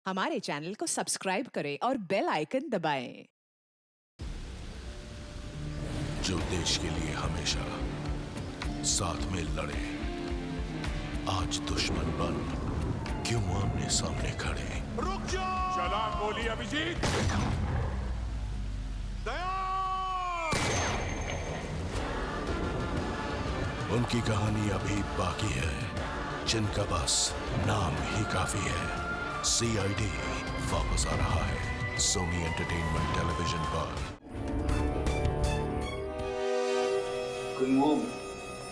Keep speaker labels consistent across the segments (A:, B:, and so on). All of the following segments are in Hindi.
A: हमारे चैनल को सब्सक्राइब करें और बेल आइकन दबाएं।
B: जो देश के लिए हमेशा साथ में लड़े, आज दुश्मन बन क्यों आमने सामने खड़े।
C: रुक जाओ! चला गोली अभिजीत! दया!
B: उनकी कहानी अभी बाकी है, जिनका बस नाम ही काफी है। सीआईडी वापस आ रहा है सोनी एंटरटेनमेंट टेलीविजन पर।
D: कोई वो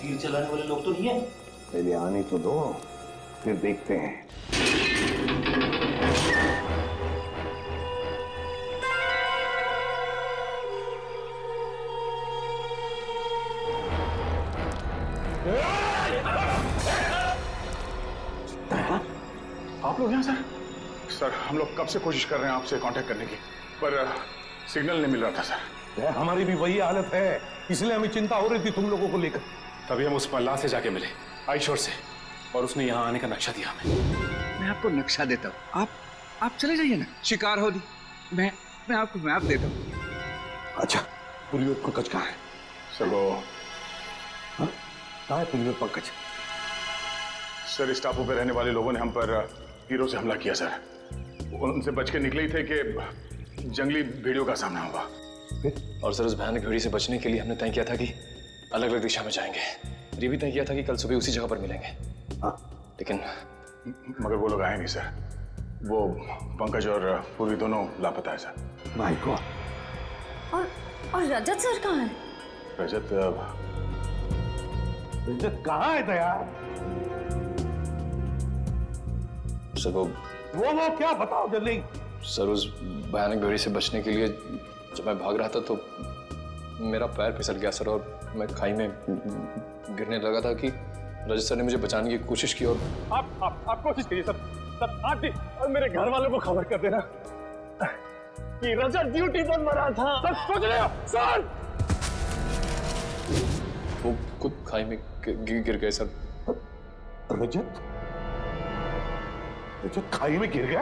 D: तीर चलाने वाले लोग तो नहीं है?
E: पहले आने तो दो, फिर देखते हैं।
C: आप लोग यहाँ सर? सर हम लोग कब से कोशिश कर रहे हैं आपसे कांटेक्ट करने की, पर सिग्नल नहीं मिल रहा था सर।
E: हमारी भी वही हालत है, इसलिए हमें चिंता हो रही थी तुम लोगों को लेकर।
F: तभी हम उस मल्लाह से जाके मिले आईशोर से, और उसने यहाँ आने का नक्शा दिया हमें।
G: मैं आपको नक्शा देता हूँ, आप चले जाइए ना। शिकार हो दी, मैं आपको मैप देता हूँ।
E: अच्छा, पुलियो पंकज कहाँ है?
C: सर वो
E: कहाँ है पुलियो पंकज?
C: सर इस टापू पे रहने वाले लोगों ने हम पर तीरों से हमला किया सर। उनसे बच के निकले ही थे कि जंगली भेड़ियों का सामना हुआ।
F: और सर उस भयानक भेड़ी से बचने के लिए हमने तय किया था कि अलग अलग दिशा में जाएंगे। ये भी तय किया था कि कल सुबह उसी जगह पर मिलेंगे। लेकिन
C: मगर वो लोग आए नहीं सर। वो पंकज और पूर्वी दोनों लापता है सर।
E: My God.
H: और रजत सर कहाँ है?
C: रजत
E: कहाँ है दया?
F: सर वो
E: क्या बताओ जल्दी।
F: सर उस भयानक भेड़ी से बचने के लिए जब मैं भाग रहा था तो मेरा पैर फिसल गया सर, और मैं खाई में गिरने लगा था कि रजत सर ने मुझे बचाने की कोशिश की। और
C: आप कोशिश कीजिए सर आप भी और मेरे घर वालों को खबर कर देना कि रजत ड्यूटी पर मरा था। सर सोच रहे हो सर?
F: वो खुद खाई में गिर गए सर।
E: रजत खाई में गिर गया?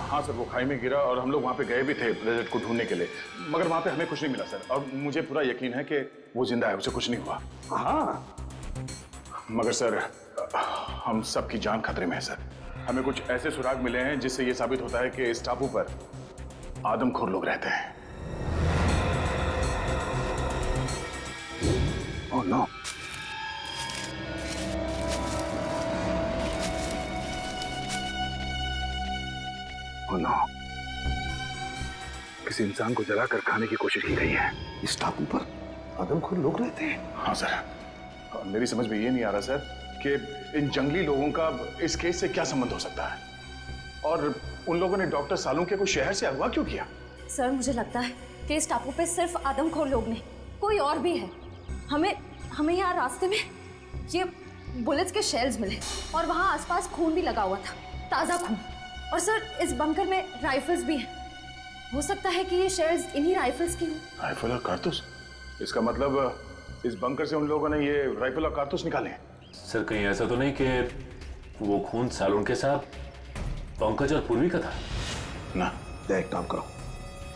C: हाँ सर, वो खाई में गिरा और हम लोग वहाँ पे गए भी थे रजत को ढूंढने के लिए, मगर वहाँ पे हमें कुछ नहीं मिला सर। और मुझे पूरा यकीन है कि वो जिंदा है, उसे कुछ नहीं हुआ।
E: हाँ,
C: मगर सर हम सबकी जान खतरे में है सर। हमें कुछ ऐसे सुराग मिले हैं जिससे ये साबित होता है कि इस टापू पर आदमखोर लोग रहते हैं।
E: Oh no. Oh no. किसी इंसान को जलाकर खाने की कोशिश की गई है। इस टापू पर आदमखोर लोग रहते हैं?
C: हाँ सर, मेरी समझ में ये नहीं आ रहा सर कि इन जंगली लोगों का इस केस से क्या संबंध हो सकता है, और उन लोगों ने डॉक्टर सालुंके को शहर से अगवा क्यों किया?
H: सर मुझे लगता है कि इस टापू पे सिर्फ आदमखोर लोग नहीं, कोई और भी है। हमें यहाँ रास्ते में ये बुलेट्स के शेल्स मिले और वहाँ आसपास खून भी लगा हुआ था, ताज़ा खून। और सर इस बंकर में राइफल्स भी हैं। हो सकता है कि ये शेल्स इन्हीं राइफल्स की हों।
C: राइफल और कारतूस? इसका मतलब इस बंकर से उन लोगों ने ये राइफल और कारतूस निकाले हैं।
I: सर कहीं ऐसा तो नहीं कि वो खून सालुंके साहब पंकज और पूर्वी का था?
C: ना।
E: एक काम करो,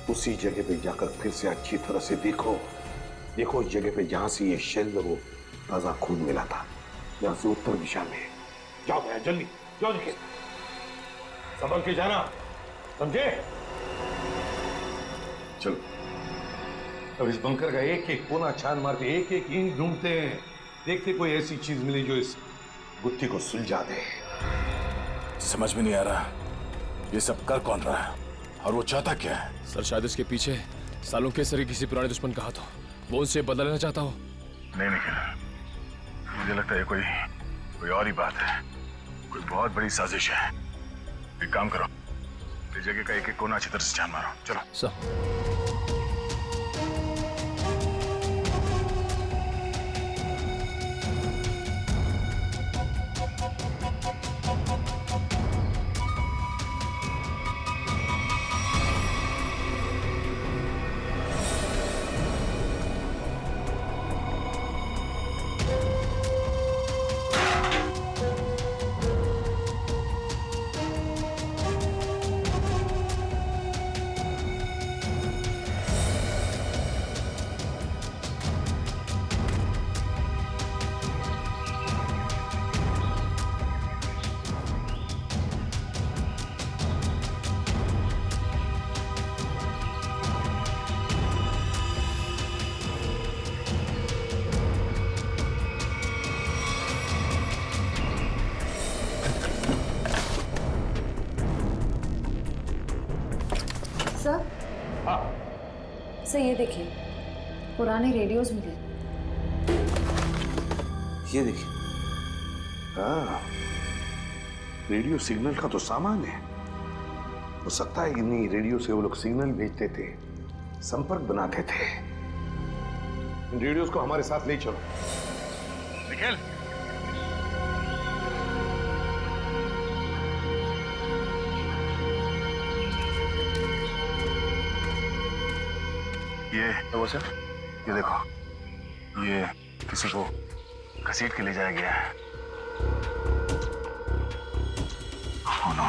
E: उसी जगह पे जाकर फिर से अच्छी तरह से देखो उस जगह पे जहां से ये शेल वो ताजा खून मिला था, जहां से उत्तर दिशा में। जाओ भैया जल्दी जाओ, देखिए संभल के जाना, समझे?
C: चलो।
E: अब इस बंकर का एक एक कोना छान मार के एक एक ईंट ढूंढते हैं, देखते कोई ऐसी चीज मिले जो इस गुत्थी को सुलझा दे।
C: समझ में नहीं आ रहा ये सब कर कौन रहा है और वो चाहता क्या है?
F: सर शायद इसके पीछे सालुंके सर किसी पुराने दुश्मन का हाथ हो, वो उनसे बदला लेना चाहता हो।
C: नहीं निखिल, मुझे लगता है कोई और ही बात है, कोई बहुत बड़ी साजिश है। एक काम करो, इस जगह का एक एक कोना अच्छी तरह से छान मारो। चलो
F: सर
H: सर,
E: हाँ
H: सर ये देखिए, पुराने रेडियोज मिले।
E: ये देखिए। हाँ, रेडियो सिग्नल का तो सामान है। हो सकता है इन्हीं रेडियो से वो लोग सिग्नल भेजते थे, संपर्क बनाते थे। इन रेडियोस को हमारे साथ ले चलो।
C: निखिल, ये वो सर, ये देखो, ये किसी को घसीट के ले जाया गया है। Oh no.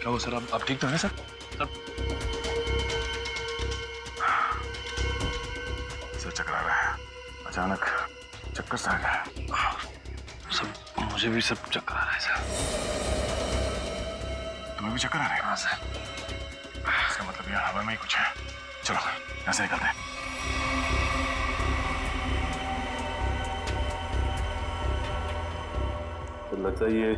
C: क्या हो सर, आप ठीक तो हैं सर? सर चकरा रहा है, अचानक चक्कर सा आ गया। सब मुझे भी सब चक्कर आ रहा है सर। तुम्हें भी चक्कर आ रहा है? हाँ सर। इसका मतलब यहाँ हवा में ही कुछ है। चलो यहाँ से निकलते हैं।
I: तो लगता है ये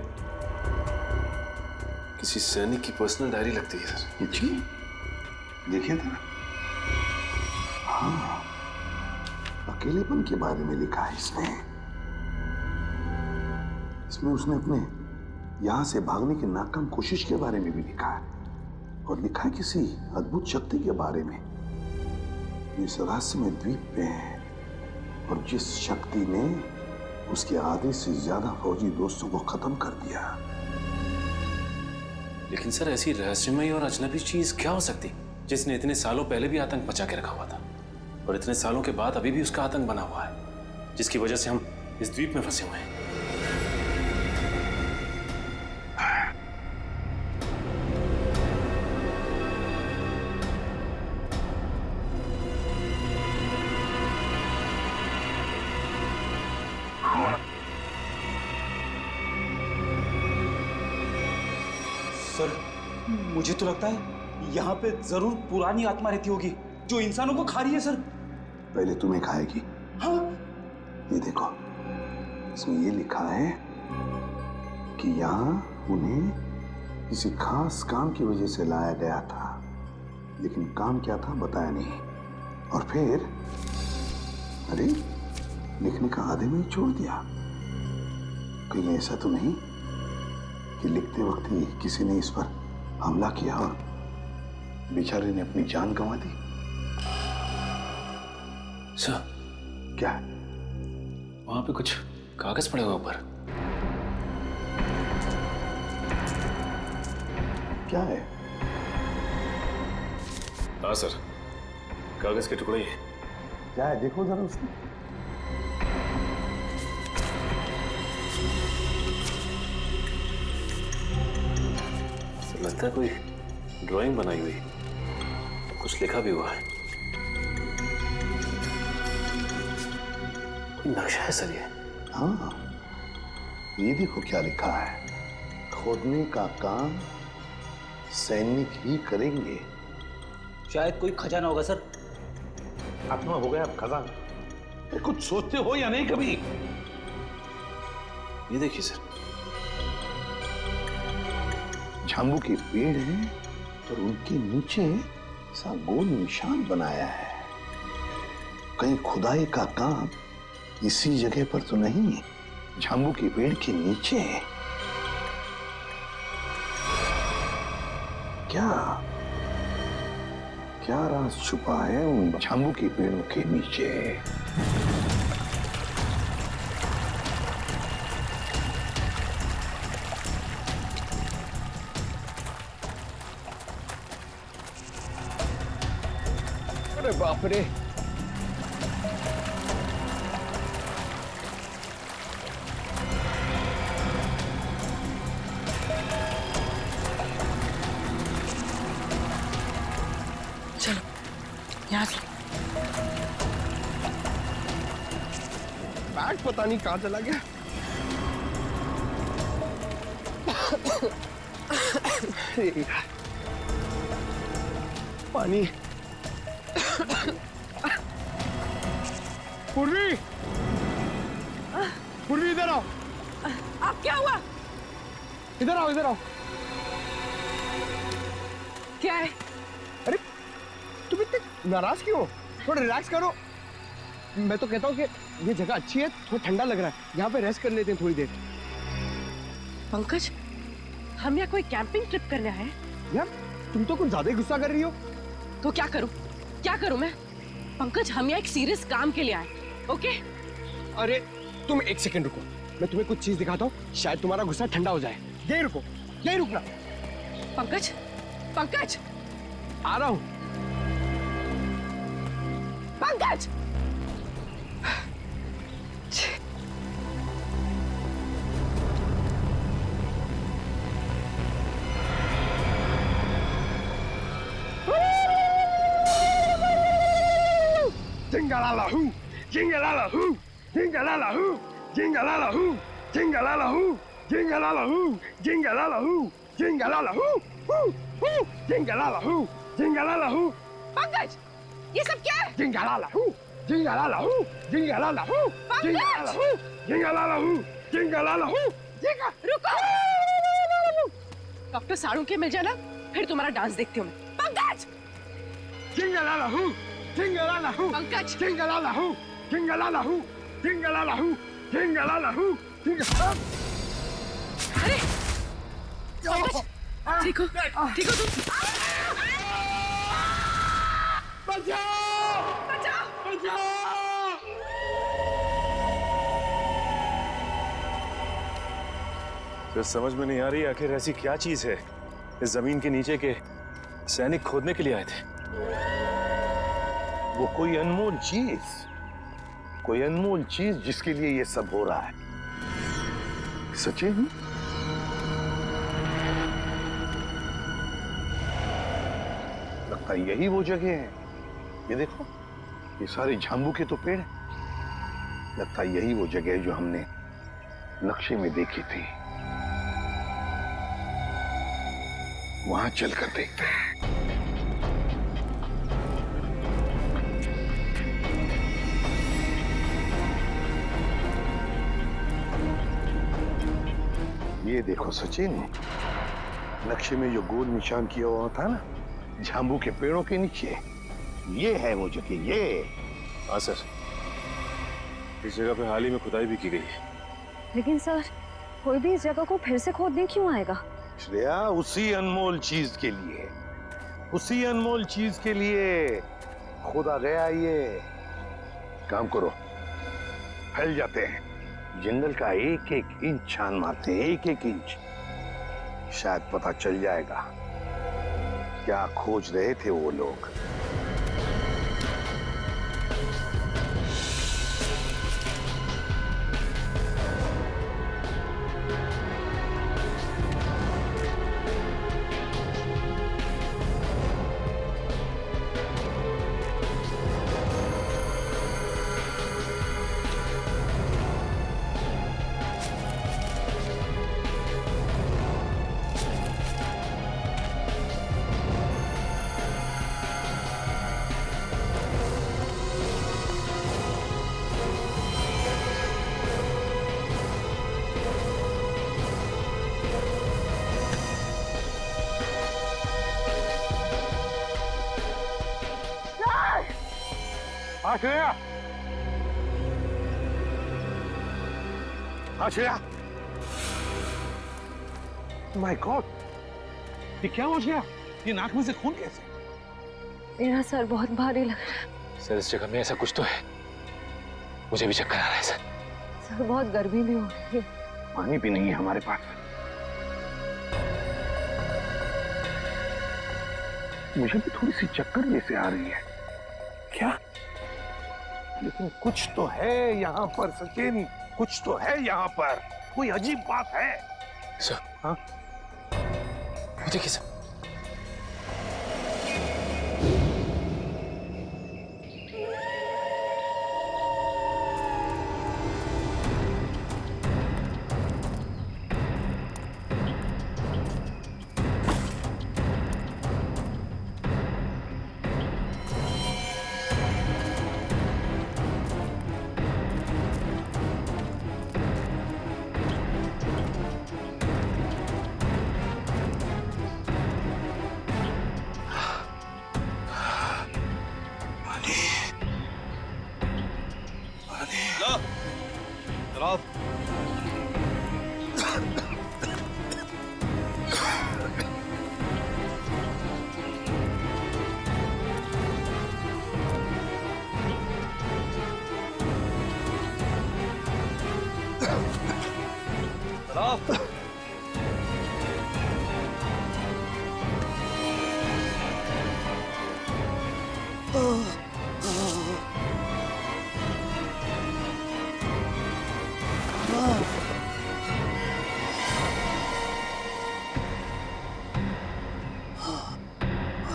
I: किसी सैनिक की पर्सनल डायरी लगती है सर।
E: जी, देखिए था। हाँ, अकेलेपन के बारे में लिखा है इसने। इसमें उसने अपने यहां से भागने की नाकाम कोशिश के बारे में भी लिखा है, और लिखा है किसी अद्भुत शक्ति के बारे में इस रहस्यमय द्वीप पे है, और जिस शक्ति ने उसके आधे से ज्यादा फौजी दोस्तों को खत्म कर दिया।
I: लेकिन सर ऐसी रहस्यमयी और अजनबी चीज क्या हो सकती जिसने इतने सालों पहले भी आतंक बचा के रखा हुआ था, और इतने सालों के बाद अभी भी उसका आतंक बना हुआ है, जिसकी वजह से हम इस द्वीप में फंसे हुए हैं।
D: सर, मुझे तो लगता है यहाँ पे जरूर पुरानी आत्मा रहती होगी जो इंसानों को खा रही है सर।
E: पहले तुम्हें खाएगी।
D: हाँ?
E: ये देखो, इसमें ये लिखा है कि यहाँ उन्हें किसी खास काम की वजह से लाया गया था, लेकिन काम क्या था बताया नहीं। और फिर अरे, लिखने का आधे में ही छोड़ दिया। कहीं ऐसा तो नहीं कि लिखते वक्त ही किसी ने इस पर हमला किया और बेचारे ने अपनी जान गंवा दी?
I: सर,
E: क्या?
I: वहां पे कुछ कागज पड़े हुए ऊपर।
E: क्या है?
I: हाँ सर, कागज के टुकड़े ही हैं।
E: क्या है, देखो जरा उसको।
I: सर लगता है कोई ड्राइंग बनाई हुई, कुछ लिखा भी हुआ है। कोई नक्शा है सर ये।
E: हाँ, ये देखो क्या लिखा है। खोदने का काम सैनिक ही करेंगे।
D: शायद कोई खजाना होगा सर।
E: आत्मा हो गया अब खजाना। कुछ सोचते हो या नहीं कभी?
I: ये देखिए सर,
E: झांबू के पेड़ हैं और उनके नीचे सा गोल निशान बनाया है। कहीं खुदाई का काम इसी जगह पर तो नहीं, झांबू के पेड़ के नीचे। क्या क्या राज छुपा है उन झांबू के पेड़ों के नीचे?
F: अरे बाप रे,
A: चलो यहाँ से।
F: बैग पता नहीं कहाँ चला गया। पानी। पूर्वी, पूर्वी इधर आओ।
A: अब क्या हुआ?
F: इधर आओ, इधर आओ।
A: क्या है?
J: नाराज क्यों हो? थोड़ा रिलैक्स करो। मैं तो कहता हूँ कि ये जगह अच्छी है, थोड़ा ठंडा लग रहा है, यहाँ पे रेस्ट कर लेते हैं थोड़ी देर।
K: पंकज, हम यहाँ कोई कैंपिंग ट्रिप करने आए हैं?
J: यार तुम तो कुछ ज्यादा ही गुस्सा कर रही हो।
K: तो क्या करूं? क्या करूं मैं? पंकज, हम यहाँ एक सीरियस काम के लिए आए, ओके?
J: अरे तुम एक सेकंड रुको, मैं तुम्हें कुछ चीज दिखाता हूँ, शायद तुम्हारा गुस्सा ठंडा हो जाए। यही रुको, यही रुकना।
K: पंकज, पंकज,
J: आ रहा हूँ।
K: Pankaj!
J: Jingalala-hoo, jingalala-hoo, jingalala-hoo, jingalala-hoo, jingalala-hoo, jingalala-hoo, jingalala-hoo, jingalala-hoo, hoo, hoo, jingalala-hoo, jingalala-hoo.
K: Pankaj, ये सब क्या है?
J: Jingalala-hoo, jingalala-hoo, jingalala-hoo, jingalala-hoo, jingalala-hoo, jingalala-hoo,
K: रुको! डॉक्टर साड़ू के मिल जाना, फिर तुम्हारा डांस देखती हूँ मैं। Pankaj!
J: Jingalala-hoo, jingalala-hoo,
K: Pankaj!
J: jingalala-hoo, jingalala-hoo, jingalala-hoo, jingalala-hoo, jingalala-hoo.
K: अरे! पंकज! ठीक हो? ठीक हो तुम?
J: बचाओ!
K: बचाओ!
J: बचाओ!
I: तो समझ में नहीं आ रही आखिर ऐसी क्या चीज है इस जमीन के नीचे के सैनिक खोदने के लिए आए थे।
E: वो कोई अनमोल चीज जिसके लिए ये सब हो रहा है। सचिन, लगता है यही वो जगह है। ये देखो, ये सारे झांबू के तो पेड़ हैं। लगता है यही वो जगह है जो हमने नक्शे में देखी थी। वहां चलकर देखते हैं। ये देखो सचिन, नक्शे में जो गोल निशान किया हुआ था ना, झांबू के पेड़ों के नीचे, ये है वो जगह। ये
I: हाँ सर, इस जगह पे हाल ही में खुदाई भी की गई है।
H: लेकिन सर, कोई भी इस जगह को फिर से खोदने क्यों आएगा?
E: श्रेया, उसी अनमोल चीज के लिए खोदा गया ये। काम करो, फैल जाते हैं, जंगल का एक एक इंच छान मारते हैं, एक एक इंच। शायद पता चल जाएगा क्या खोज रहे थे वो लोग। श्रेया, श्रेया, माय गॉड, ये क्या हो गया? ये नाक में से खून कैसे?
H: मेरा सर बहुत भारी लग रहा है।
F: सर, इस जगह में ऐसा कुछ तो है। मुझे भी चक्कर आ रहा है सर।
H: सर, बहुत गर्मी भी हो रही है।
E: पानी भी नहीं है हमारे पास। मुझे भी थोड़ी सी चक्कर जैसे आ रही है। क्या? लेकिन कुछ तो है यहाँ पर सचिन, कुछ तो है यहाँ पर। कोई अजीब बात है।
F: सर,
E: हाँ,
F: वो देखिए सर।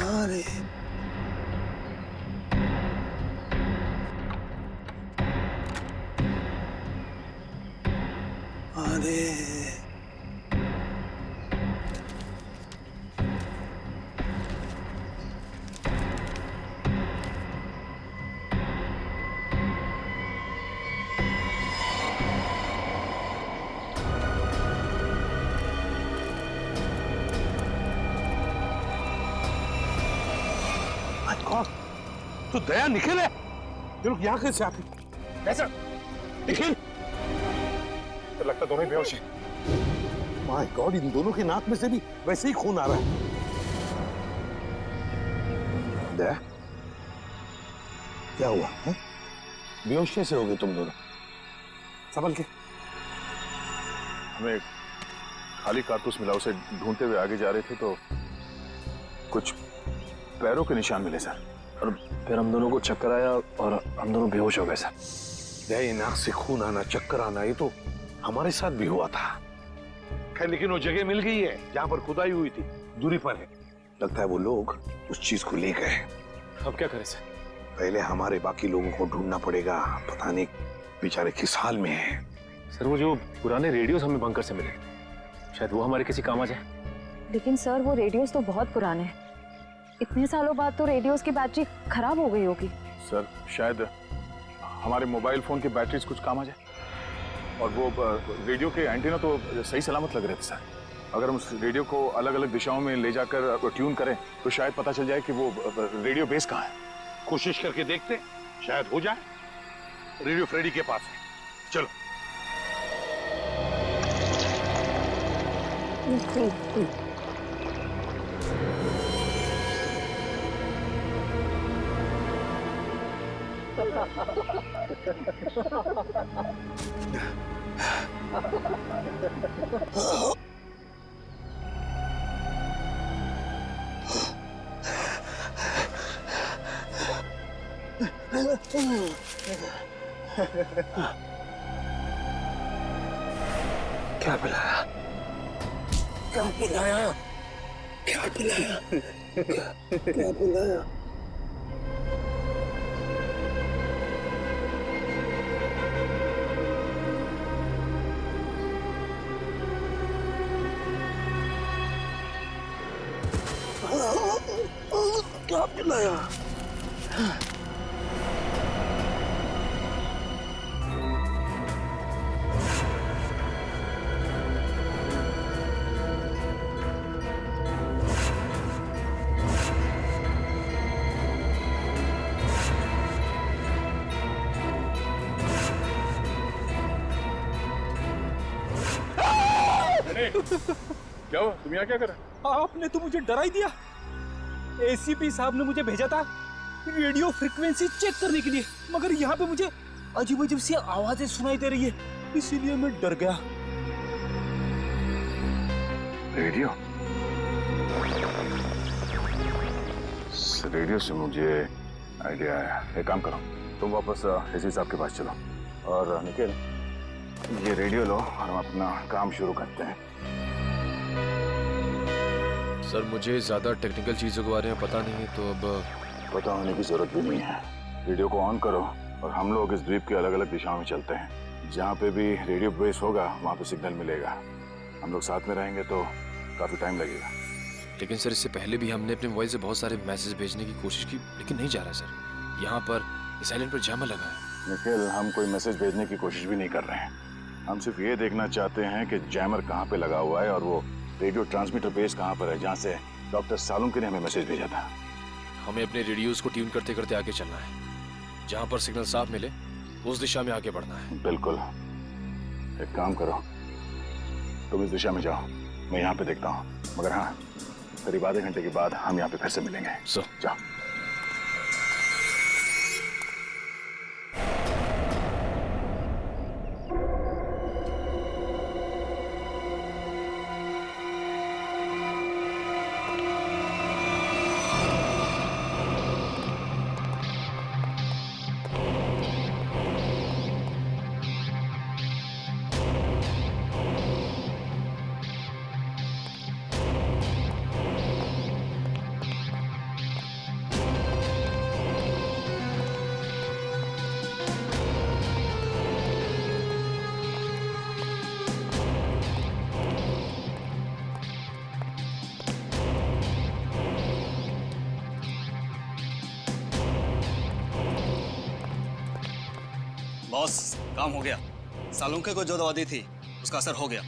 E: अरे अरे
J: कौन? तो दया निखिल है। ये लोग यहाँ कैसे आते? कैसा? निखिल?
C: तो लगता दोनों ही बेहोश हैं।
J: माय गॉड, इन दोनों के नाक में से भी वैसे ही खून आ रहा है। दया, क्या हुआ है? बेहोश कैसे हो गए तुम दोनों? संभल के।
C: हमें खाली कारतूस मिला, उसे ढूंढते हुए आगे जा रहे थे तो कुछ पैरों के निशान मिले सर,
F: और फिर हम दोनों को चक्कर आया और हम दोनों बेहोश हो गए सर।
J: दया, नाक से खून आना, चक्कर आना, ये तो हमारे साथ भी हुआ था। खैर, लेकिन वो जगह मिल गई है जहां पर खुदाई हुई थी, दूरी पर है। लगता है वो लोग उस चीज को ले गए।
F: अब क्या करें सर?
J: पहले हमारे बाकी लोगों को ढूंढना पड़ेगा। पता नहीं बेचारे किस हाल में हैं।
F: सर, वो जो पुराने रेडियोस हमें बंकर से मिले, शायद वो हमारे किसी काम आ जाए।
H: लेकिन सर, वो रेडियोस तो बहुत पुराने हैं। इतने सालों बाद तो रेडियोस की बैटरी खराब हो गई होगी।
C: सर, शायद हमारे मोबाइल फोन की बैटरीज कुछ काम आ जाए। और वो रेडियो के एंटीना तो सही सलामत लग रहे थे सर। अगर हम उस रेडियो को अलग अलग दिशाओं में ले जाकर ट्यून करें तो शायद पता चल जाए कि वो रेडियो बेस कहाँ है।
J: कोशिश करके देखते, शायद हो जाए। रेडियो फ्रेडी के पास है, चलो। क्या पिलाया? क्या पिलाया? क्या पिलाया? क्या पिलाया? क्या पिलाया?
C: क्या हुआ? तुम यहाँ क्या कर रहे हो?
D: आपने तो मुझे डरा ही दिया। एसीपी साहब ने मुझे भेजा था रेडियो फ्रीक्वेंसी चेक करने के लिए, मगर यहाँ पे मुझे अजीब अजीब सी आवाजें सुनाई दे रही है, इसीलिए मैं डर गया।
C: रेडियो? रेडियो से मुझे आइडिया आया। एक काम करो, तुम वापस एसीपी साहब के पास चलो और निखिल, ये रेडियो लो और हम अपना काम शुरू करते हैं।
F: सर, मुझे ज्यादा टेक्निकल चीजों के बारे में पता नहीं है, तो अब
C: पता होने की जरूरत भी नहीं है। रेडियो को ऑन करो और हम लोग इस द्वीप के अलग अलग दिशाओं में चलते हैं। जहाँ पे भी रेडियो बेस होगा वहाँ पे सिग्नल मिलेगा। हम लोग साथ में रहेंगे तो काफी टाइम लगेगा।
F: लेकिन सर, इससे पहले भी हमने अपने मोबाइल से बहुत सारे मैसेज भेजने की कोशिश की, लेकिन नहीं जा रहा सर। यहाँ पर साइलेंट पर जैमर लगा है।
C: निखिल, हम कोई मैसेज भेजने की कोशिश भी नहीं कर रहे हैं। हम सिर्फ ये देखना चाहते हैं कि जैमर कहाँ पे लगा हुआ है और वो रेडियो ट्रांसमीटर बेस कहाँ पर है जहाँ से डॉक्टर सालुंके ने हमें मैसेज भेजा था।
F: हमें अपने रेडियोस को ट्यून करते करते आगे चलना है। जहाँ पर सिग्नल साफ मिले उस दिशा में आगे बढ़ना है।
C: बिल्कुल। एक काम करो, तुम इस दिशा में जाओ, मैं यहाँ पे देखता हूँ। मगर हाँ, करीब आधे घंटे के बाद हम यहाँ पे फिर से मिलेंगे। जाओ।
L: बॉस, काम हो गया। सालुंके को जो दवा दी थी उसका असर हो गया।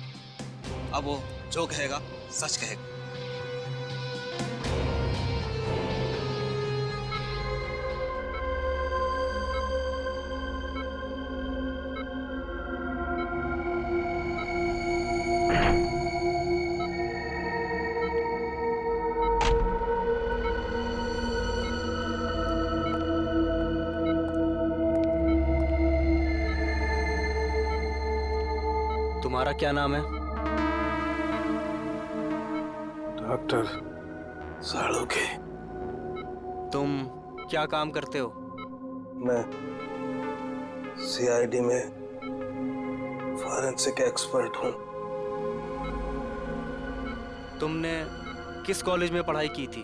L: अब वो जो कहेगा सच कहेगा।
M: तुम्हारा क्या नाम है?
J: डॉक्टर सालुंके।
M: तुम क्या काम करते हो?
J: मैं सीआईडी में फॉरेंसिक एक्सपर्ट हूँ।
M: तुमने किस कॉलेज में पढ़ाई की थी?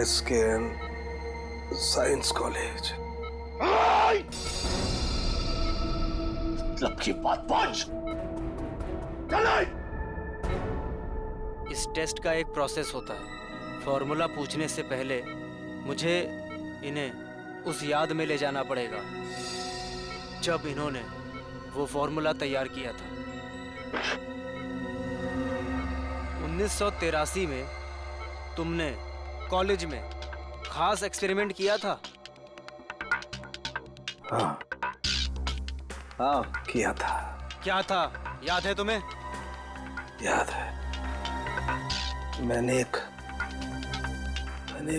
J: SKN science college.
E: मतलब की बात पहुंच।
M: इस टेस्ट का एक प्रोसेस होता है। फॉर्मूला पूछने से पहले मुझे इन्हें उस याद में ले जाना पड़ेगा जब इन्होंने वो फॉर्मूला तैयार किया था। 1983 में तुमने कॉलेज में खास एक्सपेरिमेंट किया था।
J: हाँ किया था।
M: क्या था, याद है तुम्हें?
J: याद है। मैंने एक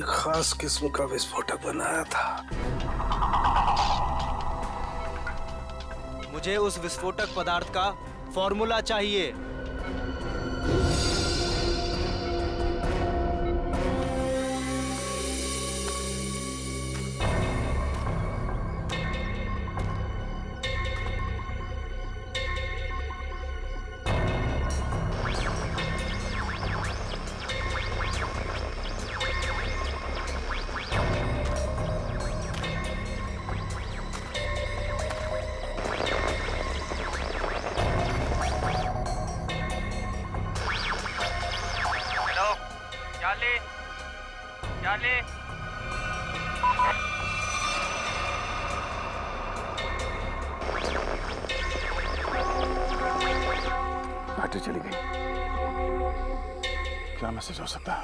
J: खास किस्म का विस्फोटक बनाया था।
M: मुझे उस विस्फोटक पदार्थ का फॉर्मूला चाहिए।
C: बैटरी चली गई। क्या मैसेज हो सकता है?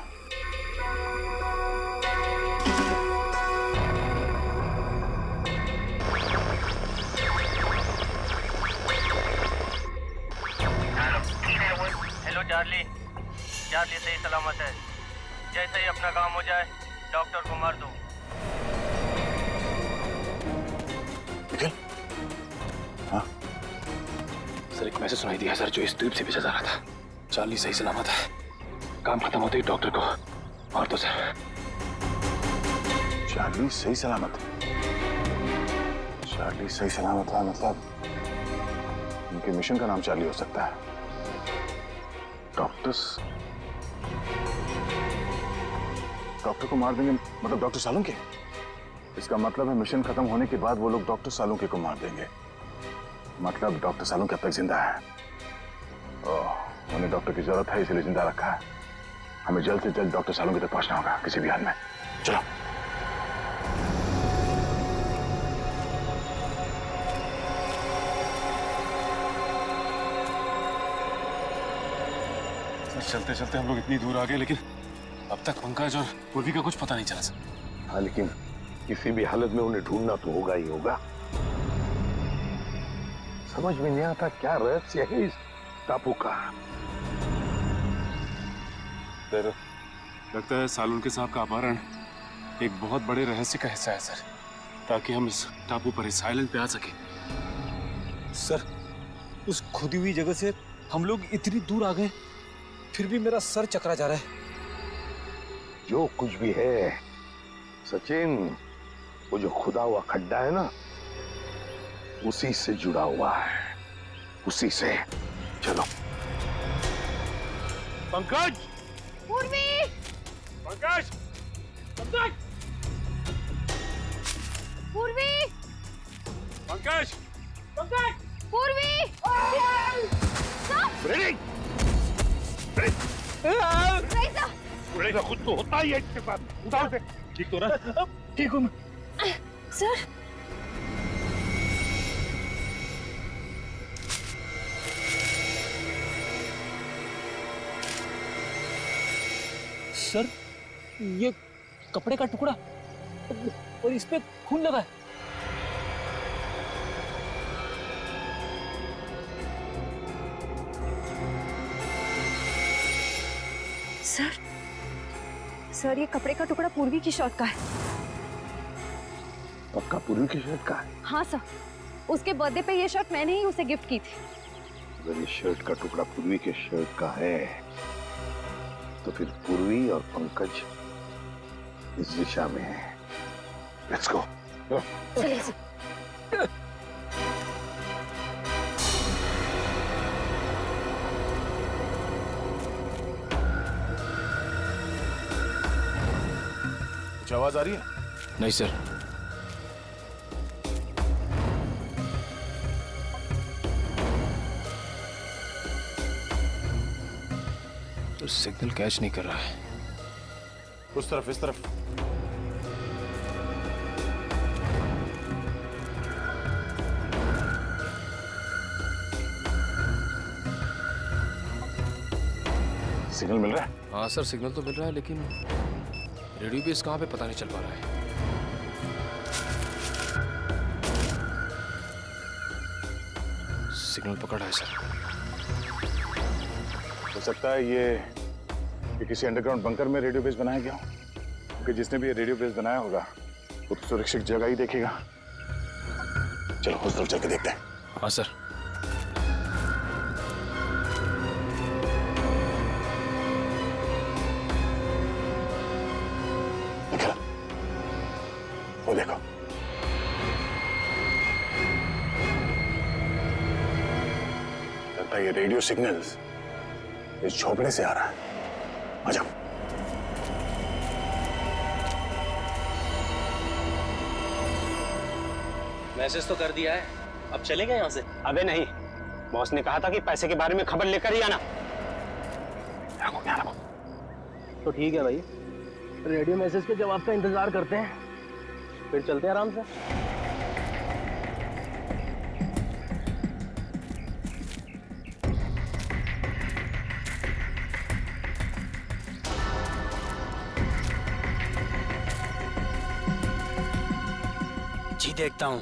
N: Hello Charlie. चार्ली सही सलामत है। जैसे ही अपना काम हो जाए डॉक्टर को मार दो।
C: हाँ सर, एक मैसेज सुनाई दिया सर, जो इस द्वीप से भेजा जा रहा था। चार्ली सही सलामत है। काम खत्म होते ही डॉक्टर को मार दो सर। चार्ली सही सलामत है? चार्ली सही सलामत है मतलब उनके मिशन का नाम चार्ली हो सकता है। डॉक्टर को मार देंगे मतलब डॉक्टर सालुंके? इसका मतलब है मिशन खत्म होने के बाद वो लोग डॉक्टर सालुंके को मार देंगे। मतलब डॉक्टर सालुंके अब तक जिंदा है। उन्हें डॉक्टर की जरूरत है, इसलिए जिंदा रखा है। हमें जल्द से जल्द डॉक्टर सालुंके तक पहुंचना होगा किसी भी हाल में। चलो।
I: चलते चलते हम लोग इतनी दूर आ गए, लेकिन अब तक पंकज और पूर्वी का कुछ पता नहीं चला सर।
J: हाँ, लेकिन किसी भी हालत में उन्हें ढूंढना तो होगा ही होगा। समझ में नहीं आता क्या रहस्य है इस टापू का।
I: सर, लगता है सालुंके साहब का अपहरण एक बहुत बड़े रहस्य का हिस्सा है सर, ताकि हम इस टापू पर, इस आइलैंड पे आ सके।
D: सर, उस खुदी हुई जगह से हम लोग इतनी दूर आ गए, फिर भी मेरा सर चकरा जा रहा है।
J: जो कुछ भी है सचिन, वो जो खुदा हुआ खड्डा है ना, उसी से जुड़ा हुआ है, उसी से। चलो।
N: पंकज! पूर्वी! पंकज! पंकज! पूर्वी! पंकज! पंकज! पूर्वी!
J: ब्रेडिंग! उड़ेगा खुद तो होता ही है इसके साथ। उठाओ से।
D: ठीक तो रहा? ठीक हूँ
H: सर।
D: सर, ये कपड़े का टुकड़ा और इस पे खून लगा है।
H: सर ये कपड़े का टुकड़ा पूर्वी की शर्ट का है।
J: पक्का पूर्वी की शर्ट का है?
H: हाँ सर, उसके बर्थडे पे ये शर्ट मैंने ही उसे गिफ्ट की थी।
J: अगर ये शर्ट का टुकड़ा पूर्वी के शर्ट का है तो फिर पूर्वी और पंकज इस दिशा में है। Let's go.
C: कुछ आवाज आ रही है?
F: नहीं सर। तो सिग्नल कैच नहीं कर रहा है।
C: उस तरफ, इस तरफ। सिग्नल मिल रहा है?
F: हाँ सर, सिग्नल तो मिल रहा है, लेकिन रेडियो बेस कहाँ पे पता नहीं चल पा रहा है। सिग्नल पकड़ा है सर।
C: हो सकता है ये किसी अंडरग्राउंड बंकर में रेडियो बेस बनाया गया हो, क्योंकि जिसने भी ये रेडियो बेस बनाया होगा वो तो सुरक्षित जगह ही देखेगा। चलो उस तरफ चल के देखते हैं।
F: हाँ सर।
C: वो देखो, लगता है ये रेडियो सिग्नल्स इस झोपड़े से आ रहा है। आ जाओ।
N: मैसेज तो कर दिया है, अब चलेंगे यहाँ से?
M: अबे नहीं, बॉस ने कहा था कि पैसे के बारे में खबर लेकर ही आना।
N: तो ठीक है भाई, रेडियो मैसेज के जवाब का इंतजार करते हैं, फिर चलते हैं आराम से।
M: जी देखता हूँ।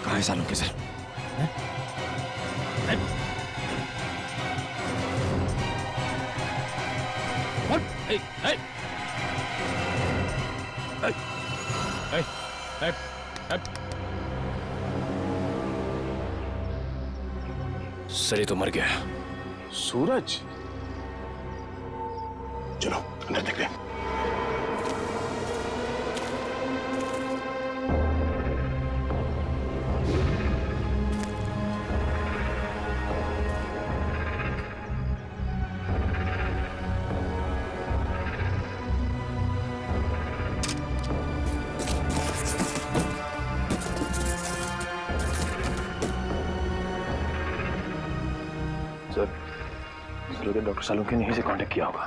F: कहाँ है सालों के सर? सर ये तो मर गया।
C: सूरज, चलो अंदर देखते हैं।
F: सर, डॉक्टर सालुंके ने यहीं से कांटेक्ट किया होगा।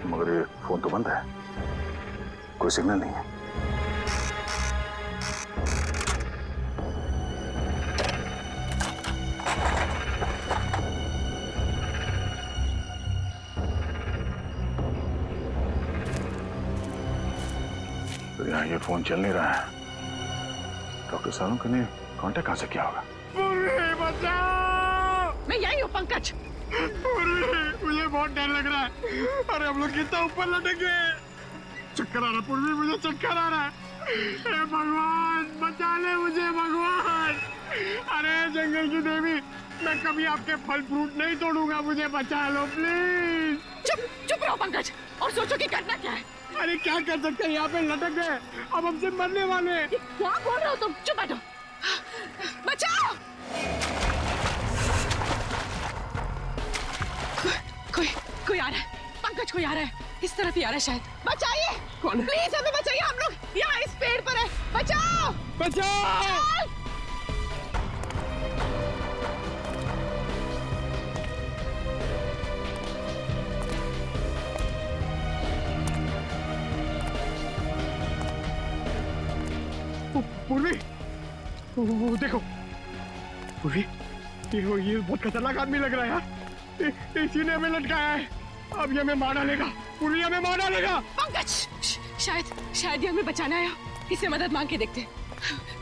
C: मगर ये फोन तो बंद है, कोई सिग्नल नहीं है। तो यहाँ ये फोन चल नहीं रहा है। डॉक्टर सालुंके ने कांटेक्ट कहाँ से किया होगा?
K: मैं यही हूँ पंकज।
O: मुझे बहुत डर लग रहा है। अरे हम लोग कितना ऊपर लटक गए। चक्कर आ रहा पूर्वी, मुझे चक्कर आ रहा है। हे भगवान बचा ले मुझे भगवान। अरे जंगल की देवी, मैं कभी आपके फल फ्रूट नहीं तोड़ूंगा, मुझे बचा लो प्लीज।
K: चुप चुप रहो पंकज और सोचो कि करना क्या है।
O: अरे क्या कर सकते हैं, यहाँ पे लटक गए, अब हमसे मरने वाले हैं।
K: क्या बोल रहे हो तुम? चुप बैठो। बचाओ। कोई आ रहा है पंकज, कोई आ रहा है, इस तरफ ही आ रहा है शायद। बचाइए, कौन? प्लीज हमें बचाइए, हम लोग यहाँ इस पेड़ पर है। बचाओ
O: बचाओ। पूर्वी, वो देखो पूर्वी, ये बहुत खतरनाक आदमी लग रहा है यार। इसी ने हमें लटकाया है, अब ये हमें मार डालेगा। पूर्वी हमें मार डालेगा।
K: पंकज, शायद ये हमें बचाना है। इसे मदद मांग के देखते।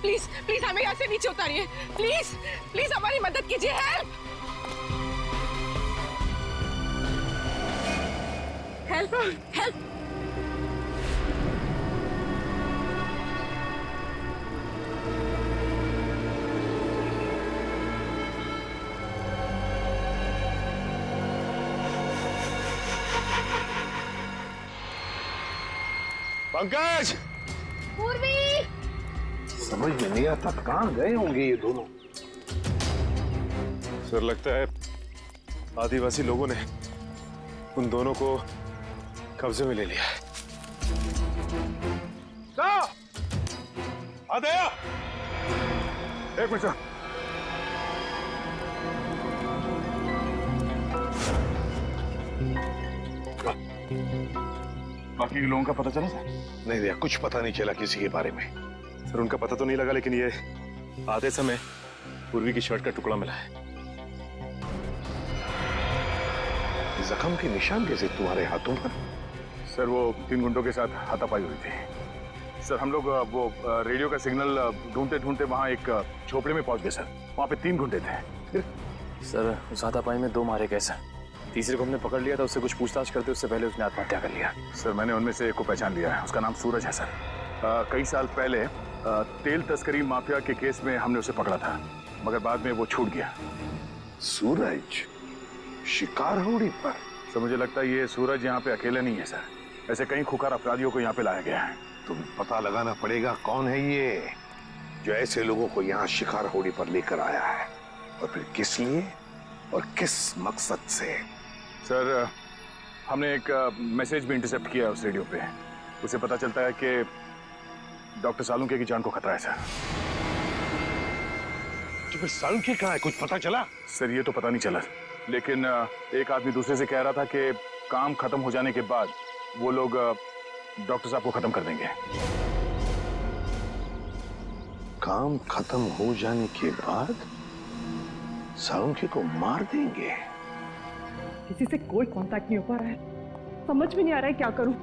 K: प्लीज प्लीज हमें यहाँ से नीचे उतारिए। प्लीज प्लीज हमारी मदद कीजिए। Help help help.
J: पंकज,
H: पूर्वी,
J: समझ में नहीं आता कहाँ गए होंगे ये दोनों।
C: सर लगता है आदिवासी लोगों ने उन दोनों को कब्जे में ले लिया है। आदया, एक मिनट। बाकी के लोगों का पता चला सर?
J: नहीं भैया, कुछ पता नहीं चला किसी के बारे में।
C: सर उनका पता तो नहीं लगा, लेकिन ये आते समय पूर्वी की शर्ट का टुकड़ा मिला है।
J: जख्म के निशान कैसे तुम्हारे हाथों पर?
C: सर वो 3 गुंडों के साथ हाथापाई हुई थी। सर हम लोग वो रेडियो का सिग्नल ढूंढते ढूंढते वहाँ एक झोपड़े में पहुंच गए सर। वहाँ पे 3 गुंडे थे।
F: सर उस हाथापाई में 2 मारे गए सर। तीसरे को हमने पकड़ लिया था, उससे कुछ पूछताछ करते उससे पहले उसने आत्महत्या कर लिया।
C: सर मैंने उनमें से एक को पहचान लिया है, उसका नाम सूरज है सर। कई साल पहले तेल तस्करी माफिया के केस में हमने उसे पकड़ा था, मगर बाद में वो छूट गया।
J: सूरज शिकार होड़ी पर?
C: सर मुझे लगता है ये सूरज यहाँ पे अकेला नहीं है सर, ऐसे कई खुकार अपराधियों को यहाँ पे लाया गया है।
J: तुम्हें पता लगाना पड़ेगा कौन है ये जो ऐसे लोगों को यहाँ शिकार होड़ी पर लेकर आया है, और फिर किस लिए और किस मकसद से।
C: सर हमने एक मैसेज भी इंटरसेप्ट किया उस रेडियो पे। उसे पता चलता है कि डॉक्टर सालुंके की जान को खतरा है सर।
J: तो फिर सालुंके कहाँ है, कुछ पता चला?
C: सर ये तो पता नहीं चला, लेकिन एक आदमी दूसरे से कह रहा था कि काम खत्म हो जाने के बाद वो लोग डॉक्टर साहब को खत्म कर देंगे।
J: काम खत्म हो जाने के बाद सालुंके को मार देंगे?
P: किसी से कोई कांटेक्ट नहीं हो पा रहा है, समझ में नहीं आ रहा है क्या करूं।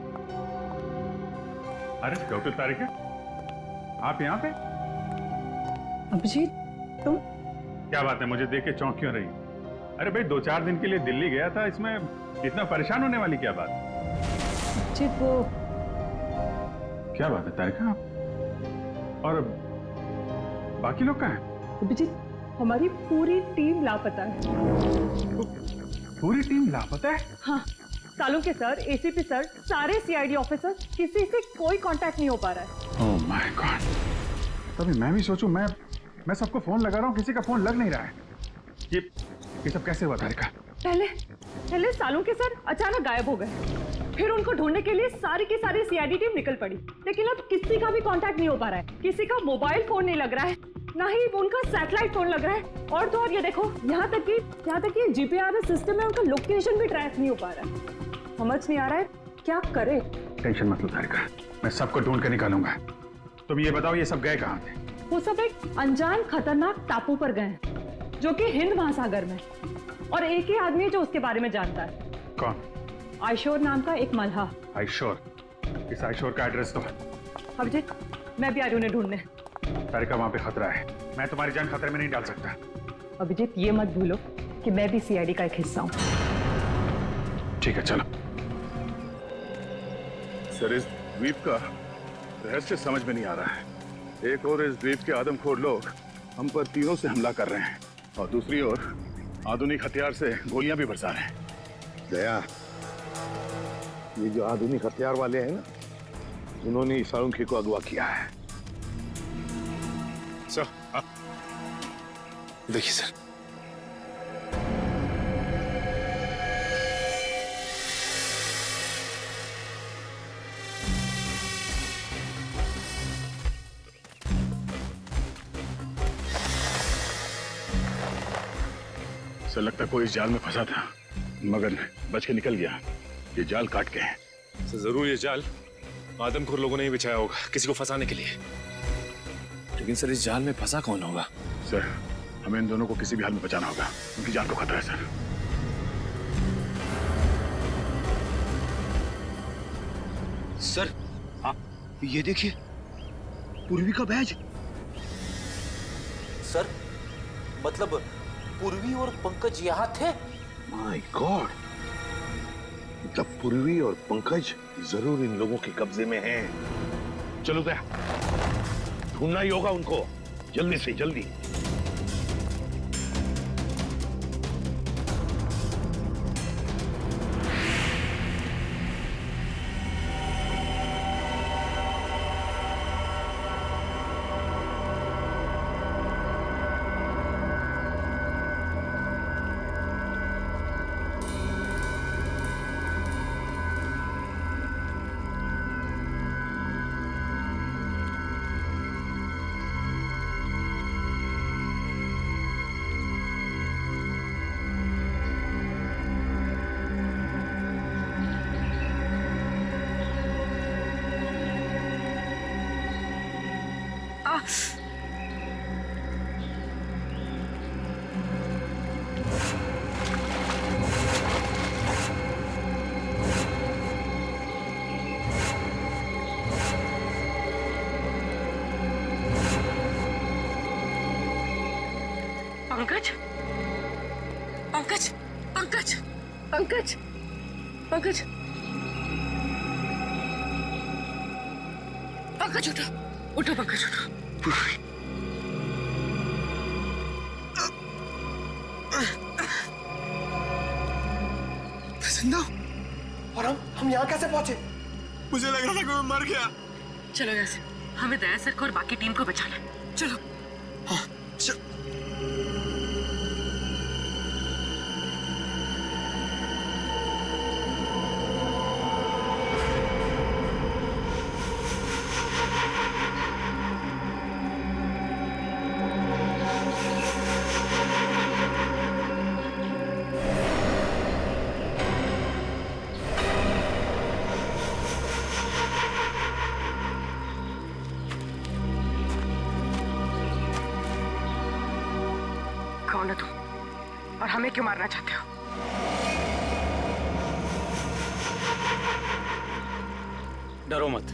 O: अरे डॉक्टर तारिका, आप यहाँ पे?
P: अभिजीत तुम?
O: क्या बात है, मुझे देख के चौंक क्यों रही? अरे भाई 2-4 दिन के लिए दिल्ली गया था, इसमें इतना परेशान होने वाली क्या बात?
P: अभिजीत वो
O: क्या बात है तारिका, और बाकी लोग कहाँ हैं?
P: अभिजीत हमारी पूरी टीम लापता है।
O: पूरी टीम लापता है?
P: हाँ, सालुंके सर, एसीपी सर, सारे सीआईडी ऑफिसर, किसी से कोई कांटेक्ट नहीं हो पा रहा है।
O: ओह माय गॉड, तभी मैं भी सोचूं, मैं सबको फोन लगा रहा हूँ, किसी का फोन लग नहीं रहा है। ये सब कैसे हुआ तारिका?
P: पहले सालुंके सर अचानक गायब हो गए, फिर उनको ढूंढने के लिए सारी की सारी सीआईडी टीम निकल पड़ी, लेकिन अब किसी का भी कांटेक्ट नहीं हो पा रहा है। किसी का मोबाइल फोन नहीं लग रहा है, ना ही उनका सैटेलाइट फोन लग रहा है, और तो और ये देखो यहाँ तक कि जीपीआरएस सिस्टम में उनका लोकेशन भी ट्रैक नहीं हो पा रहा है। समझ नहीं आ रहा है क्या करे।
O: टेंशन मत लो तारिका, मैं सबको ढूंढ कर निकालूंगा। तुम ये बताओ ये सब गए कहाँ थे?
P: वो सब एक अनजान खतरनाक टापू पर गए जो कि हिंद महासागर में, और एक ही आदमी है जो उसके बारे में जानता है।
O: कौन?
P: आयशोर नाम का एक मल्हा।
O: आयशोर? इस आयशोर का एड्रेस तो?
P: अभिजीत मैं भी आ रही हूँ उन्हें ढूंढने।
O: तारिका वहां पे खतरा है, मैं तुम्हारी जान खतरे में नहीं डाल सकता।
P: अभिजीत ये मत भूलो कि मैं भी सीआईडी का एक हिस्सा हूँ।
O: ठीक है चलो।
C: सर इस द्वीप का रहस्य समझ में नहीं आ रहा है। एक और इस द्वीप के आदमखोर लोग हम पर तीरों से हमला कर रहे हैं और दूसरी ओर आधुनिक हथियार से गोलियां भी बरसा रहे हैं।
J: दया, ये जो आधुनिक हथियार वाले हैं ना, उन्होंने सालुंखे को अगवा किया है।
C: सर,
I: देखिए सर,
C: सर लगता कोई इस जाल में फंसा था मगर बच के निकल गया। ये जाल काट के है।
I: सर जरूर ये जाल आदमखोर लोगों ने ही बिछाया होगा किसी को फंसाने के लिए। लेकिन सर इस जाल में फंसा कौन होगा?
C: सर हमें इन दोनों को किसी भी हाल में बचाना होगा, उनकी जान को खतरा है सर।
O: सर हाँ, ये देखिए पूर्वी का बैज।
M: सर मतलब पूर्वी और पंकज यहाँ थे?
J: माय गॉड, मतलब पूर्वी और पंकज जरूर इन लोगों के कब्जे में हैं। चलो दया, ढूंढना ही होगा उनको, जल्दी से जल्दी।
K: पंकज, पंकज, पंकज, पंकज, पंकज, पंकज उठो, उठो पंकज उठो।
O: जिंदा और हम यहाँ कैसे पहुंचे? मुझे लग रहा था कि मैं मर गया।
K: चलो यहाँ से, हमें दया सर को और बाकी टीम को बचाना है। चलो।
O: हाँ,
K: कौन हो तुम और हमें क्यों मारना चाहते हो?
I: डरो मत,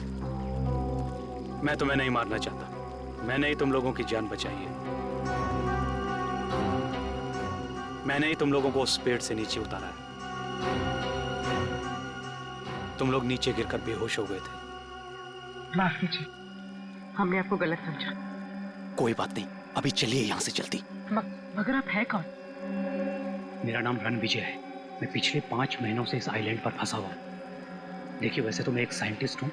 I: मैं तुम्हें नहीं मारना चाहता। मैंने ही तुम लोगों की जान बचाई है। मैंने ही तुम लोगों को उस पेड़ से नीचे उतारा है। तुम लोग नीचे गिरकर बेहोश हो गए थे।
K: माफ कीजिए, हमने आपको गलत समझा।
I: कोई बात नहीं, अभी चलिए यहाँ से जल्दी।
K: मगर आप है कौन?
Q: मेरा नाम रणविजय है। मैं पिछले 5 महीनों से इस आइलैंड पर फंसा हुआ हूँ। देखिए, वैसे तो मैं एक साइंटिस्ट हूँ,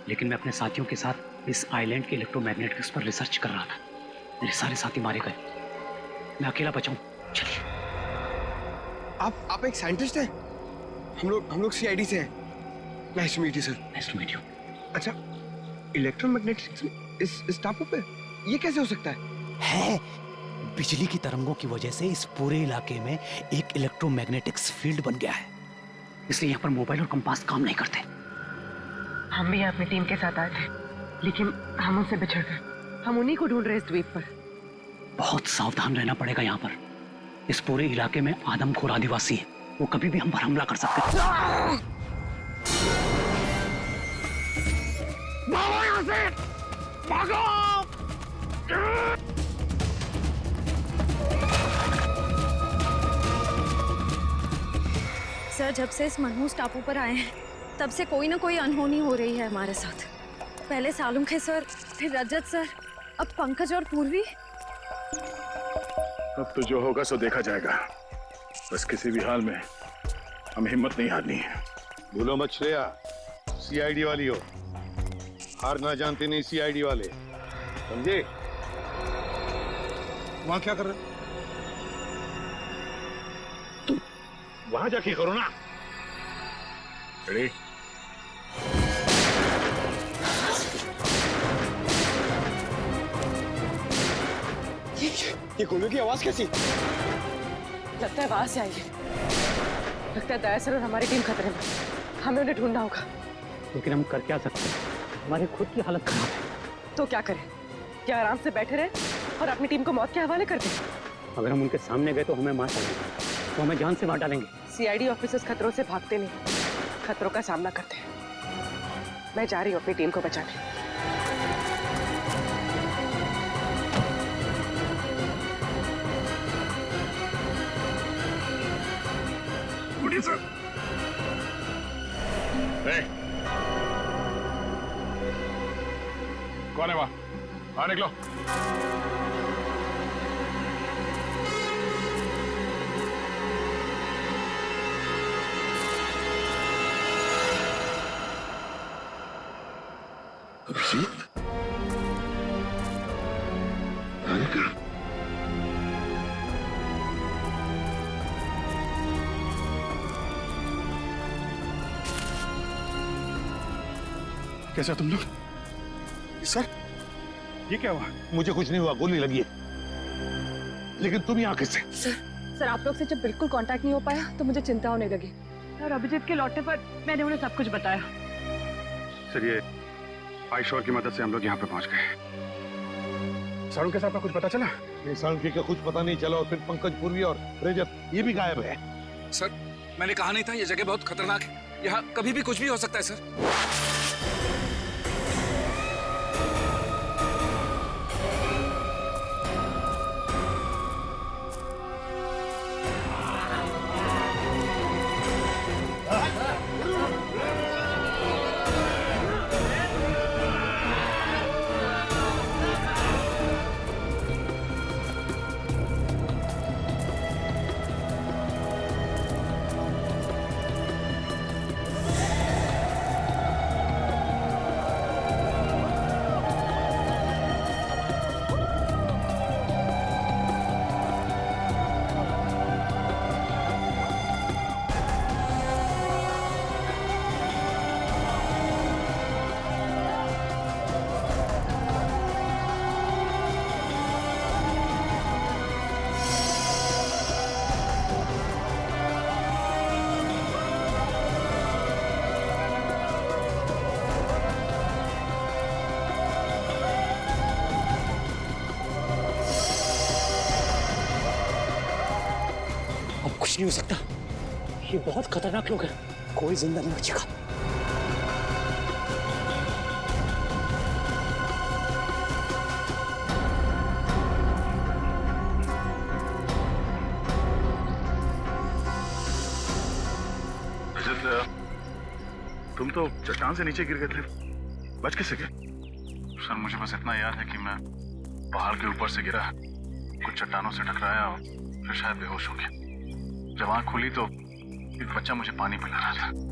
Q: लेकिन मैं अपने साथियों के साथ इस आइलैंड के इलेक्ट्रोमैग्नेटिक्स पर रिसर्च कर रहा था। मेरे सारे साथी मारे गए, मैं अकेला बचा हूँ। चलिए।
O: आप एक साइंटिस्ट हैं? हम लोग सीआईडी से हैं। Nice to meet you sir.
Q: Nice to meet you.
O: अच्छा, इलेक्ट्रोमैग्नेटिक्स इस टापू पे ये कैसे हो सकता
Q: है? बिजली की तरंगों की वजह से इस पूरे इलाके में एक इलेक्ट्रोमैग्नेटिक्स फील्ड बन गया है, इसलिए यहाँ पर मोबाइल और कंपास काम नहीं करते।
K: हम भी अपनी टीम के साथ आए थे, लेकिन हम उनसे बिछड़ गए। हम उन्हीं को ढूंढ रहे इस द्वीप पर।
Q: बहुत सावधान रहना पड़ेगा यहाँ पर। इस पूरे इलाके में आदमखोर आदिवासी है, वो कभी भी हम पर हमला कर सकते हैं।
O: भागो यहाँ से! भागो!
H: सर, जब से इस मनहूस टापू पर आए हैं, तब से कोई ना कोई अनहोनी हो रही है हमारे साथ। पहले सालुंखे सर, फिर रजत सर, अब पंकज और पूर्वी।
C: अब तो जो होगा सो देखा जाएगा। बस किसी भी हाल में हमें हिम्मत नहीं हारनी है।
J: भूलो मत श्रेया, सीआईडी वाली हो, हार ना जानते नहीं सीआईडी वाले, समझे?
C: वहां क्या कर रहे हो?
J: तुम वहां जाके करो ना।
C: रेडी?
D: ये गोलियों की आवाज कैसी?
K: लगता है वहां से आई है। लगता है दया सर और हमारी टीम खतरे में। हमें उन्हें ढूंढना होगा।
Q: लेकिन हम कर क्या सकते हैं? हमारी खुद की हालत खराब है।
K: तो क्या करें? क्या आराम से बैठे रहे और अपनी टीम को मौत के हवाले कर दें?
Q: अगर हम उनके सामने गए तो हमें मार डालेंगे, तो हमें जान से मार डालेंगे।
K: सीआईडी ऑफिसर्स खतरों से भागते नहीं, खतरों का सामना करते हैं। मैं जा रही हूँ अपनी टीम को बचाने।
C: उठिए सर। कौन है वहां? बाहर निकलो।
E: अभिजीत, अनिका,
C: कैसे तुम लोग? सर, ये क्या हुआ?
J: मुझे कुछ नहीं हुआ, गोली लगी है। लेकिन तुम यहाँ किससे?
P: सर आप लोग से जब बिल्कुल कांटेक्ट नहीं हो पाया तो मुझे चिंता होने लगी और अभिजीत के लौटने पर मैंने उन्हें सब कुछ बताया।
C: सर, ये आइशोर की मदद से हम लोग यहाँ पे पहुंच गए। सारू के साथ का कुछ पता चला?
J: ये सालुंखे का कुछ पता नहीं चला और फिर पंकज, पूर्वी और रजत ये भी गायब है।
G: सर, मैंने कहा नहीं था ये जगह बहुत खतरनाक है। यहाँ कभी भी कुछ भी हो सकता है सर।
Q: कुछ नहीं हो सकता, ये बहुत खतरनाक लोग हैं, कोई जिंदा नहीं बचेगा।
C: रजत, तुम तो चट्टान से नीचे गिर गए थे, बच कैसे गए? सर, मुझे बस इतना याद है कि मैं पहाड़ के ऊपर से गिरा, कुछ चट्टानों से टकराया और फिर शायद बेहोश हो गया। जब आँख खुली तो एक बच्चा मुझे पानी पिला रहा था।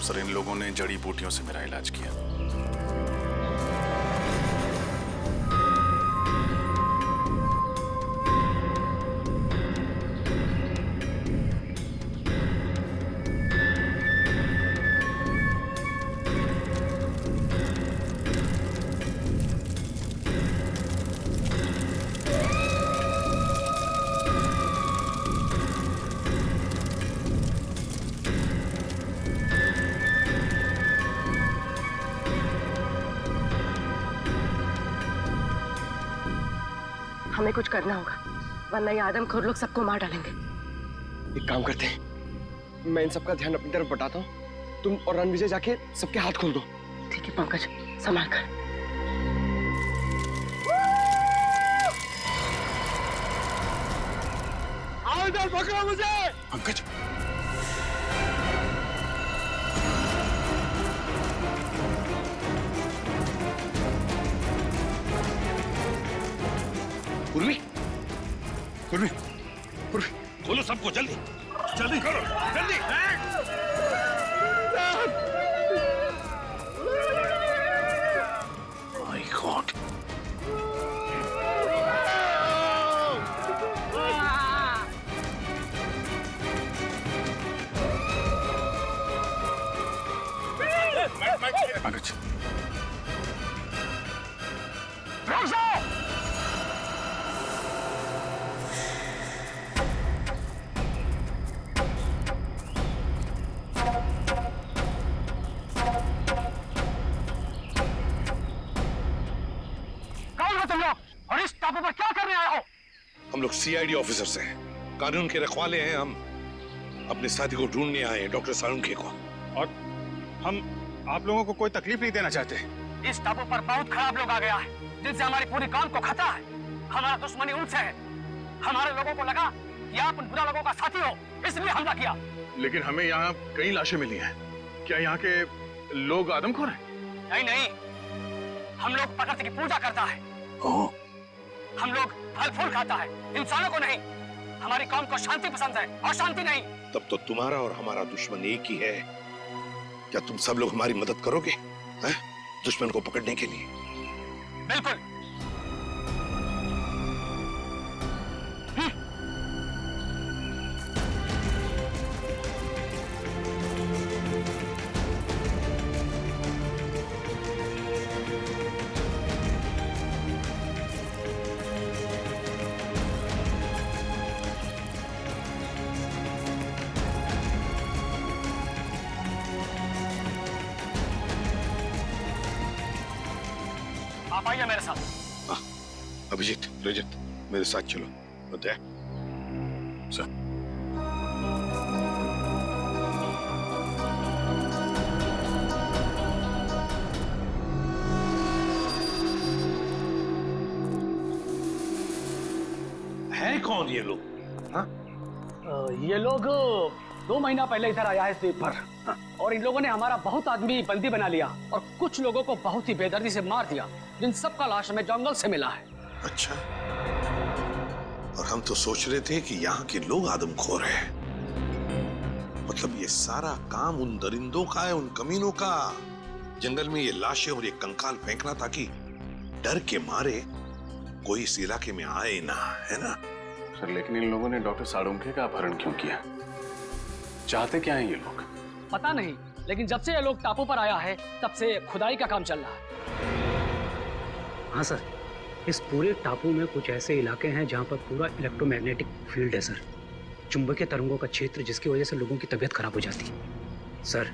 C: सर, इन लोगों ने जड़ी बूटियों से मेरा इलाज किया।
P: हमें कुछ करना होगा, वरना ये आदमखोर लोग सबको मार डालेंगे।
O: एक काम करते हैं, मैं इन सबका ध्यान अपनी तरफ बटाता हूँ, तुम और रणविजय जाके सबके हाथ खोल दो।
P: ठीक है पंकज, संभाल कर।
O: आओ इधर, पकड़ो मुझे।
J: पंकज,
E: पूर्वी, पूर्वी, पूर्वी, खोलो सबको जल्दी, जल्दी करो, जल्दी। माय गॉड,
C: पंकज,
O: और इस टापू पर क्या करने आए हो?
J: हम लोग सीआईडी ऑफिसर्स हैं, कानून के रखवाले हैं। हम अपने साथी को ढूंढने आए हैं, डॉक्टर साळुंखे को।
C: और हम आप लोगों को कोई तकलीफ नहीं देना चाहते।
O: इस टापू पर बहुत खराब लोग आ गया है, जिनसे हमारी पूरी काम को खतरा है। हमारा दुश्मनी उनसे है। हमारे लोगों को लगा कि आप उन बुरा लोगों का साथी हो, इसलिए हमला किया।
C: लेकिन हमें यहाँ कई लाशें मिली हैं। क्या यहाँ के लोग आदमखोर हैं?
O: नहीं नहीं, हम लोग प्रकृति की पूजा करता है। हम लोग फल फूल खाता है, इंसानों को नहीं। हमारी कौम को शांति पसंद है और शांति नहीं।
J: तब तो तुम्हारा और हमारा दुश्मन एक ही है। क्या तुम सब लोग हमारी मदद करोगे दुश्मन को पकड़ने के लिए?
O: बिल्कुल। आप आइए मेरे साथ।
J: अभिजीत, रजत, मेरे साथ चलो। अदय, सर। है कौन ये लोग?
N: ये लोग 2 महीना पहले इधर आया है इस द्वीप पर, और इन लोगों ने हमारा बहुत आदमी बंदी बना लिया और कुछ लोगों को बहुत ही बेदर्दी से मार दिया, जिन सबका लाश हमें जंगल से मिला है।
J: अच्छा, और हम तो सोच रहे थे कि यहाँ के लोग आदमखोर हैं। मतलब ये सारा काम उन दरिंदों का है, उन कमीनों का। जंगल में ये लाशें और ये कंकाल फेंकना ताकि डर के मारे कोई इस इलाके में आए ना, है ना?
C: सर, लेकिन इन लोगों ने डॉक्टर साळुंखे का अपहरण क्यों किया? चाहते क्या हैं ये लोग?
N: पता नहीं, लेकिन जब से ये लोग टापू पर आया है तब से खुदाई का काम चल रहा है।
Q: हाँ सर, इस पूरे टापू में कुछ ऐसे इलाके हैं जहाँ पर पूरा इलेक्ट्रोमैग्नेटिक फील्ड है सर। चुंबकीय तरंगों का क्षेत्र, जिसकी वजह से लोगों की तबीयत खराब हो जाती है। सर,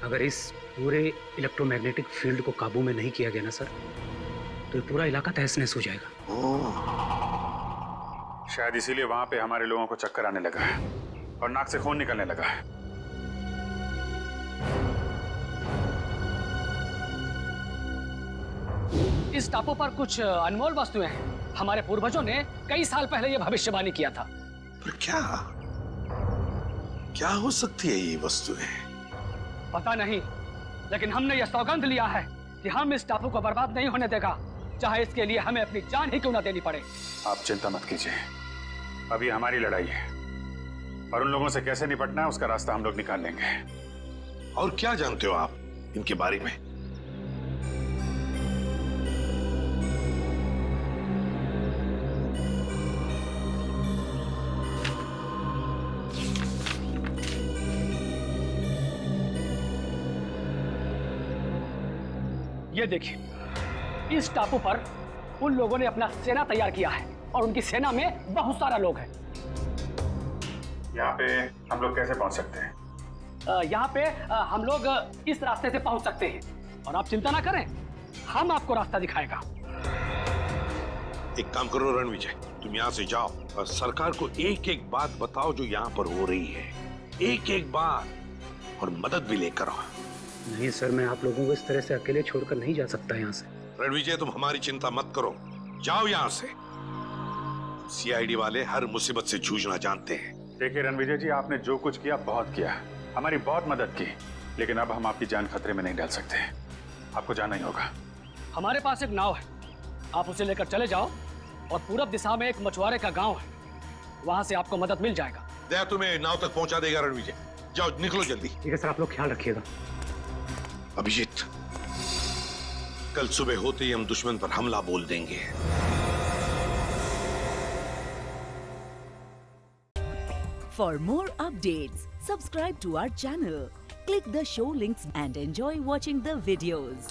Q: अगर इस पूरे इलेक्ट्रोमैग्नेटिक फील्ड को काबू में नहीं किया गया ना सर, तो ये पूरा इलाका तहस नहस हो जाएगा।
C: शायद इसीलिए वहां पे हमारे लोगों को चक्कर आने लगा है और नाक से खून निकलने लगा है।
N: इस टापू पर कुछ अनमोल वस्तुएं हैं। हमारे पूर्वजों ने कई साल पहले ये भविष्यवाणी किया था।
J: पर क्या हो सकती है ये वस्तुएं?
N: पता नहीं, लेकिन हमने यह सौगंध लिया है कि हम इस टापू को बर्बाद नहीं होने देगा, चाहे इसके लिए हमें अपनी जान ही क्यों ना देनी पड़े।
C: आप चिंता मत कीजिए, अभी हमारी लड़ाई है और उन लोगों से कैसे निपटना है उसका रास्ता हम लोग निकाल लेंगे।
J: और क्या जानते हो आप इनके बारे में?
N: ये देखिए, इस टापू पर उन लोगों ने अपना सेना तैयार किया है और उनकी सेना में बहुत सारा लोग हैं।
C: यहाँ पे हम लोग कैसे पहुंच सकते हैं?
N: यहाँ पे हम लोग इस रास्ते से पहुंच सकते हैं, और आप चिंता ना करें, हम आपको रास्ता दिखाएगा।
J: एक काम करो रणविजय, तुम यहाँ से जाओ और सरकार को एक एक बात बताओ जो यहाँ पर हो रही है, एक एक बात, और मदद भी लेकर आओ।
Q: नहीं सर, मैं आप लोगों को इस तरह से अकेले छोड़कर नहीं जा सकता यहाँ से।
J: रणविजय, तुम हमारी चिंता मत करो, जाओ यहाँ से। सीआईडी वाले हर मुसीबत से जूझना जानते हैं।
C: देखिए रणविजय जी, आपने जो कुछ किया बहुत किया, हमारी बहुत मदद की, लेकिन अब हम आपकी जान खतरे में नहीं डाल सकते। आपको जाना ही होगा।
N: हमारे पास एक नाव है, आप उसे लेकर चले जाओ, और पूरब दिशा में एक मछुआरे का गांव है, वहां से आपको मदद मिल जाएगा।
J: दया तुम्हें नाव तक पहुंचा देगा रणविजय। जाओ, निकलो जल्दी।
Q: ठीक है सर, आप लोग ख्याल रखिएगा।
J: अभिजीत, कल सुबह होते ही हम दुश्मन पर हमला बोल देंगे।
A: For more updates, subscribe to our channel, click the show links and enjoy watching the videos.